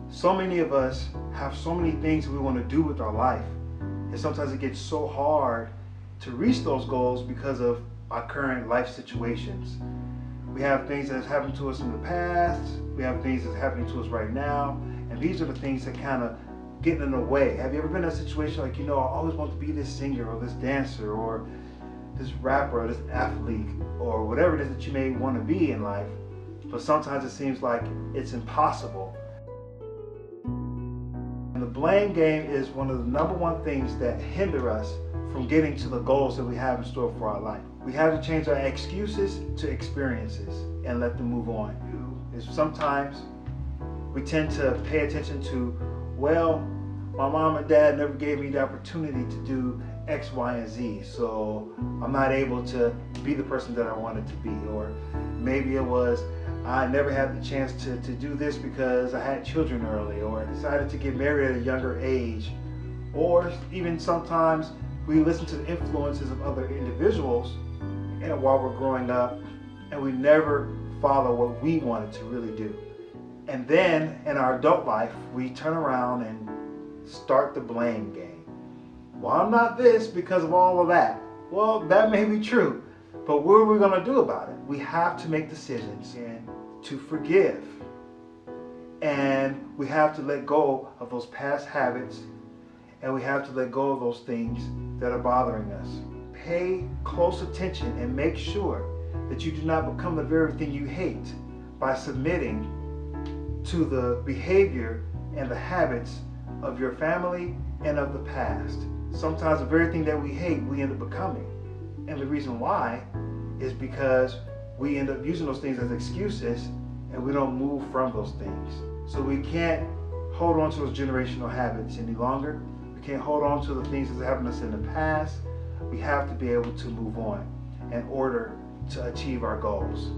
So many of us have so many things we want to do with our life, and sometimes it gets so hard to reach those goals because of our current life situations. We have things that have happened to us in the past, we have things that's happening to us right now, and these are the things that kind of get in the way. Have you ever been in a situation like, I always want to be this singer or this dancer or this rapper or this athlete or whatever it is that you may want to be in life, but sometimes it seems like it's impossible. And the blame game is one of the number one things that hinder us from getting to the goals that we have in store for our life. We have to change our excuses to experiences and let them move on. Is sometimes we tend to pay attention to, well, my mom and dad never gave me the opportunity to do X, Y, and Z, so I'm not able to be the person that I wanted to be. Or maybe it was, I never had the chance to do this because I had children early, or I decided to get married at a younger age. Or even sometimes we listen to the influences of other individuals and while we're growing up, and we never follow what we wanted to really do. And then in our adult life, we turn around and start the blame game. Well, I'm not this because of all of that. Well, that may be true, but what are we going to do about it? We have to make decisions and to forgive. And we have to let go of those past habits, and we have to let go of those things that are bothering us. Pay close attention and make sure that you do not become the very thing you hate by submitting to the behavior and the habits of your family and of the past. Sometimes the very thing that we hate, we end up becoming. And the reason why is because we end up using those things as excuses and we don't move from those things. So we can't hold on to those generational habits any longer. We can't hold on to the things that happened to us in the past. We have to be able to move on in order to achieve our goals.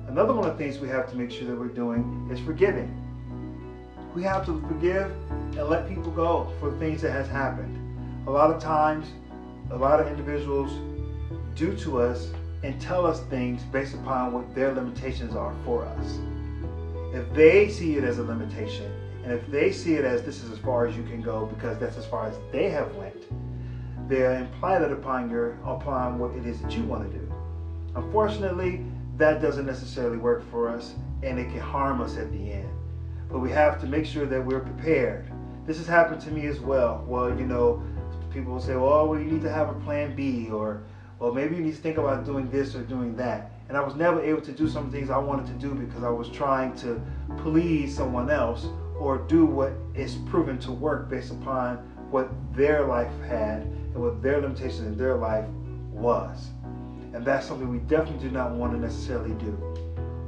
Another one of the things we have to make sure that we're doing is forgiving. We have to forgive and let people go for things that has happened. A lot of times, a lot of individuals do to us and tell us things based upon what their limitations are for us. If they see it as a limitation, and if they see it as this is as far as you can go because that's as far as they have went, they imply that upon what it is that you want to do. Unfortunately, that doesn't necessarily work for us, and it can harm us at the end. But we have to make sure that we're prepared. This has happened to me as well. Well, people will say, well, you need to have a plan B, or well, maybe you need to think about doing this or doing that. And I was never able to do some things I wanted to do because I was trying to please someone else or do what is proven to work based upon what their life had and what their limitations in their life was. And that's something we definitely do not want to necessarily do.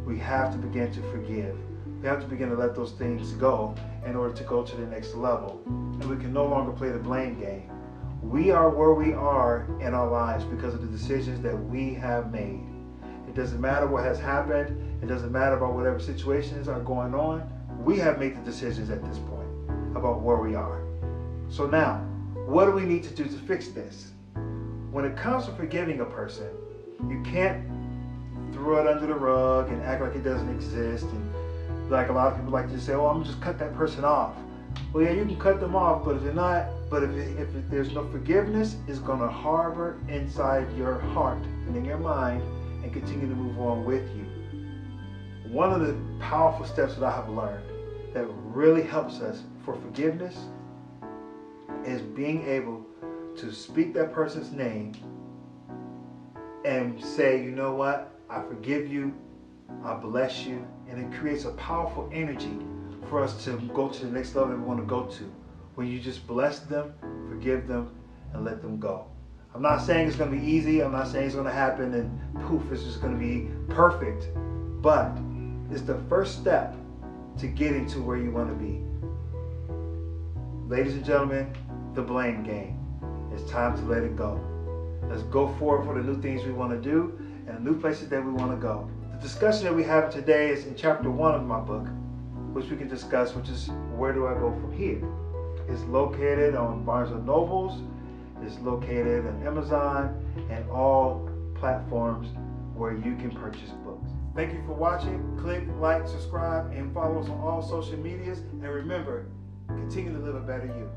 We have to begin to forgive. We have to begin to let those things go in order to go to the next level. And we can no longer play the blame game. We are where we are in our lives because of the decisions that we have made. It doesn't matter what has happened. It doesn't matter about whatever situations are going on. We have made the decisions at this point about where we are. So now, what do we need to do to fix this? When it comes to forgiving a person, you can't throw it under the rug and act like it doesn't exist. And like a lot of people like to say, oh, I'm gonna just cut that person off. Well, yeah, you can cut them off, but if there's no forgiveness, it's gonna harbor inside your heart and in your mind and continue to move on with you. One of the powerful steps that I have learned that really helps us for forgiveness is being able to speak that person's name and say, you know what, I forgive you, I bless you, and it creates a powerful energy for us to go to the next level that we want to go to. When you just bless them, forgive them, and let them go. I'm not saying it's going to be easy, I'm not saying it's going to happen and poof, it's just going to be perfect, but it's the first step to getting to where you want to be. Ladies and gentlemen, the blame game. It's time to let it go. Let's go forward for the new things we want to do and the new places that we want to go. The discussion that we have today is in chapter 1 of my book, which we can discuss, which is where do I go from here? It's located on Barnes & Nobles, it's located on Amazon, and all platforms where you can purchase books. Thank you for watching. Click, like, subscribe, and follow us on all social medias. And remember, continue to live a better you.